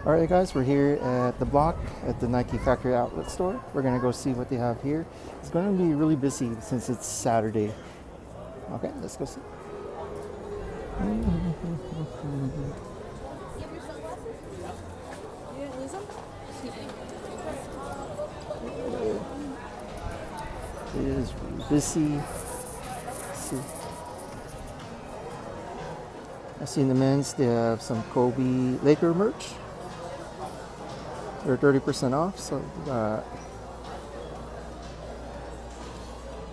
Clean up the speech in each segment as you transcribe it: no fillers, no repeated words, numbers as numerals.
Alright guys, we're here at the block at the Nike factory outlet store. We're gonna go see what they have here. It's gonna be really busy since it's Saturday. Okay, let's go see. It is busy. Let's see. I see in the men's they have some Kobe Laker merch. They're 30% off, so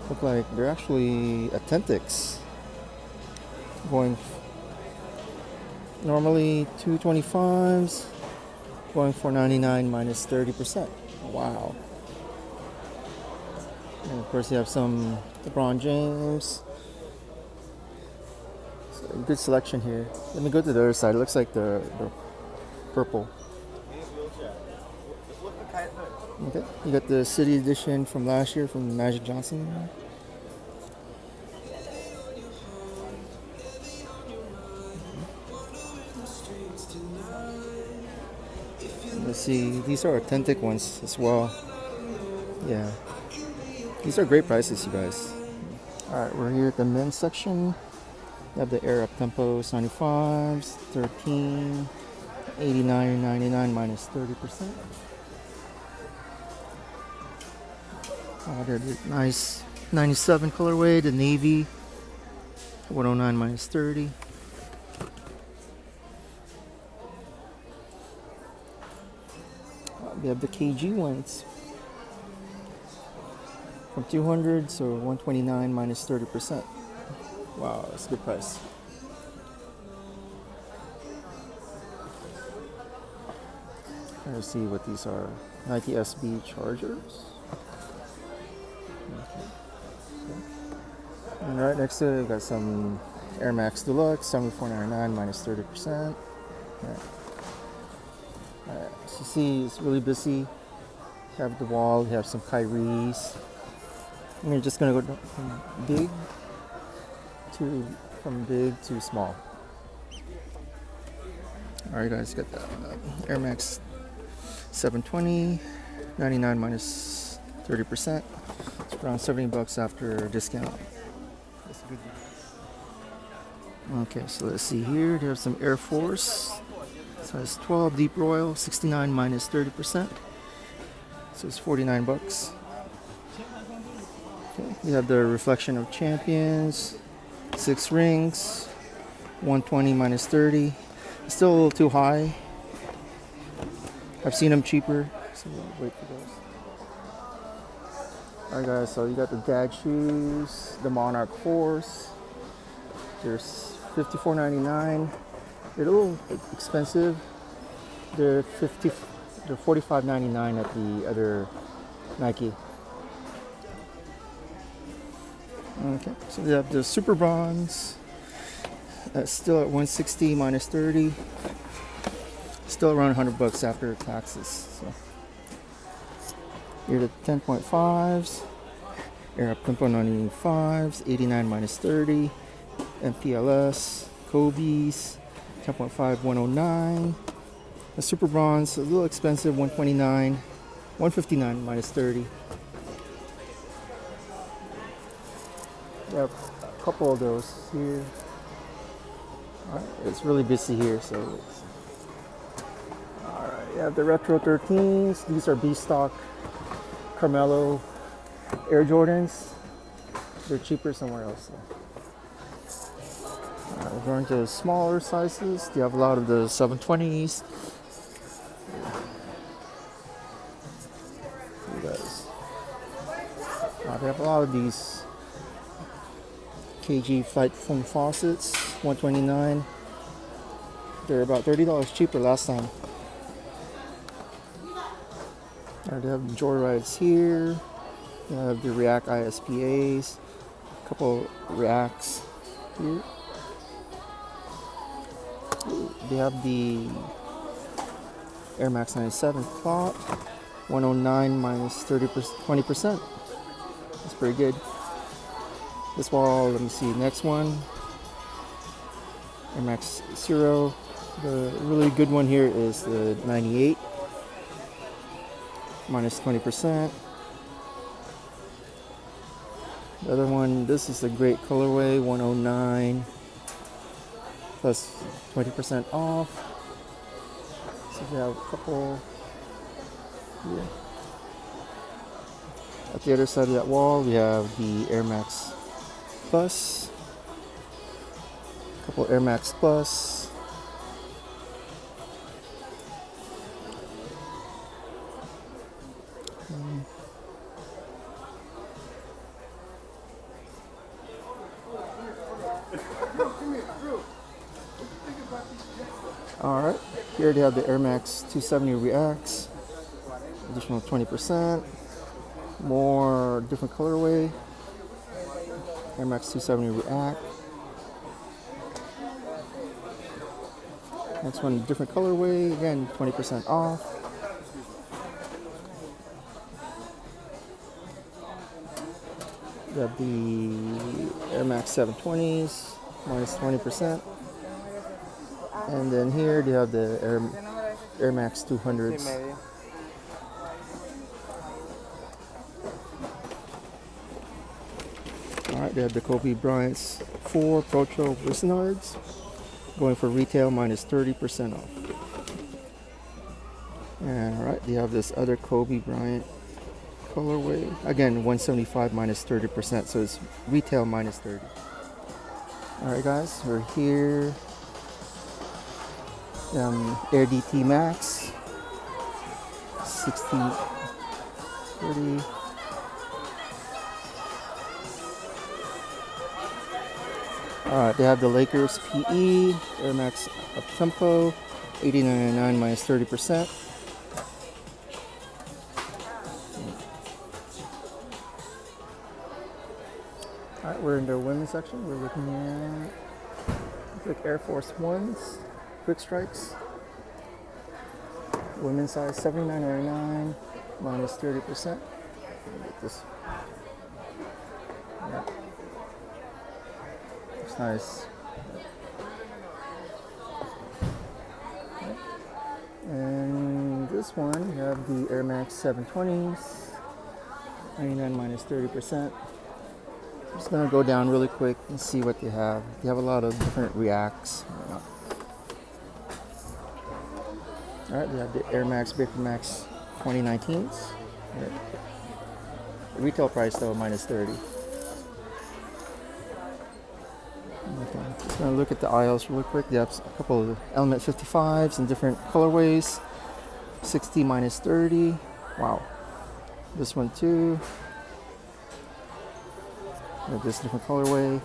look like they're actually Authentics. Going normally $225s, going $499 minus 30%. Wow. And of course you have some LeBron James. So good selection here. Let me go to the other side. It looks like the purple. Okay, you got the City Edition from last year from Magic Johnson. Let's see, these are authentic ones as well. Yeah, these are great prices, you guys. Alright, we're here at the men's section. You have the Air Up Tempos 95s, 13, $89.99 minus 30%. Oh, they're nice 97 colorway, the navy, 109 minus 30. We have the KG ones from 200, so 129 minus 30%. Wow, that's a good price. Let's see what these are. Nike SB Chargers. And right next to it, we got some Air Max Deluxe, $74.99 minus 30%. Alright, so you see, it's really busy. You have the wall, you have some Kyrie's. And you're just gonna go from big to small. Alright, guys, got the Air Max 720, 99 minus 30%. It's around $70 after discount. That's a good deal. Okay, so let's see here. They have some Air Force size 12 Deep Royal, 69 minus 30%. So it's $49. Okay, you have the Reflection of Champions, 6 rings, 120 minus 30. It's still a little too high. I've seen them cheaper, so we'll wait for those. Alright guys, so you got the dad shoes, the Monarch Force. There's $54.99. They're a little expensive. They're $45.99 at the other Nike. Okay, so we have the Super Bronze. That's still at 160 minus 30. Still around $100 after taxes. So here are the 10.5s, Air Up Tempo 95s, 89 minus 30, MPLS, Kobe's, 10.5, 109. The Super Bronze, a little expensive, 129, 159 minus 30. We have a couple of those here. Alright, it's really busy here, so alright, you have the Retro 13s. These are B-Stock Carmelo Air Jordans. They're cheaper somewhere else. We're going to smaller sizes. You have a lot of the 720s. You guys. They have a lot of these KG Flight Foam faucets, $129. They're about $30 cheaper last time. They have Joyrides here. You have the React ISPAs, a couple Reacts here. They have the Air Max 97 cloth, 109 minus 20%. That's pretty good. This wall, let me see, next one. Air Max Zero. The really good one here is the 98, minus 20%. The other one, this is a great colorway, 109, plus 20% off. So we have a couple here. At the other side of that wall, we have the Air Max Plus. A couple Air Max Plus. Alright, here they have the Air Max 270 Reacts, additional 20%, more different colorway, Air Max 270 React. Next one, different colorway, again 20% off. We have the Air Max 720s, minus 20%. And then here they have the Air Max 200s. Alright, they have the Kobe Bryant's 4 Pro Trail Wrisnards, going for retail minus 30% off. And alright, they have this other Kobe Bryant colorway. Again, 175 minus 30%, so it's retail minus 30. Alright guys, we're here. Air DT Max 60 30. Alright, they have the Lakers PE Air Max Up Tempo 89.99 minus 30%. Alright, we're in the women's section. We're looking at like Air Force Ones, Quick Strikes. Women's size $79.99 minus 30%. Like this. Yeah. It's nice. And this one, you have the Air Max 720s, 99 minus 30%. I'm just gonna go down really quick and see what they have. They have a lot of different Reacts. Alright, we have the Air Max Vapor Max 2019s. Right. Retail price though, minus 30. Okay, just gonna look at the aisles really quick. They have a couple of Element 55s in different colorways. 60 minus 30. Wow. This one too. With this different colorway.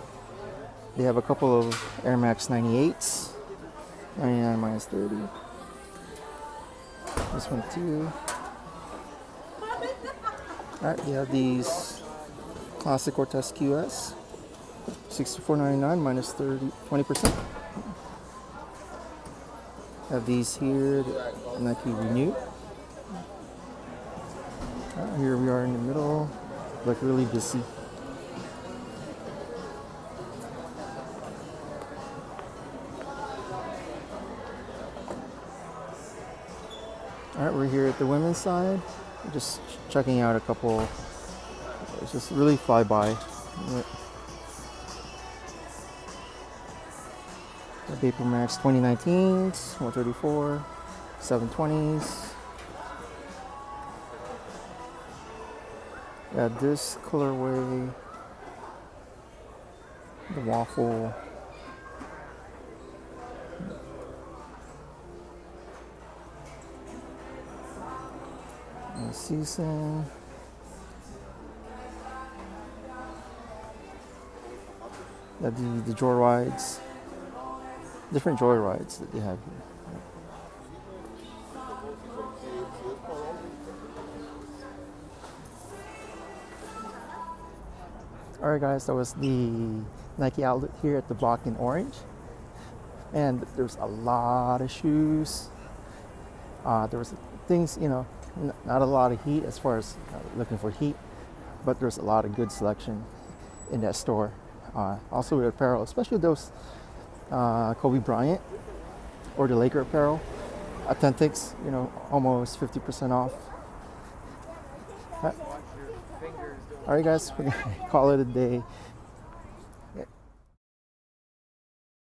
They have a couple of Air Max 98s. 99 minus 30. This one too. Alright, you have these Classic Cortez QS. $64.99 minus 20%. Have these here, the Nike Renew. Here we are in the middle, like really busy. Alright, we're here at the women's side. We're just checking out a couple. It's just really fly by. The Vapor Max 2019s, 134, 720s. Yeah, this colorway, the waffle. Season. Yeah, the joyrides. Different joyrides that they have here. Alright guys, that was the Nike outlet here at the block in Orange. And there's a lot of shoes. There was things, you know, not a lot of heat as far as looking for heat, but there's a lot of good selection in that store. Also with apparel, especially those Kobe Bryant or the Laker apparel. Authentics, you know, almost 50% off. All right, guys, we're gonna call it a day.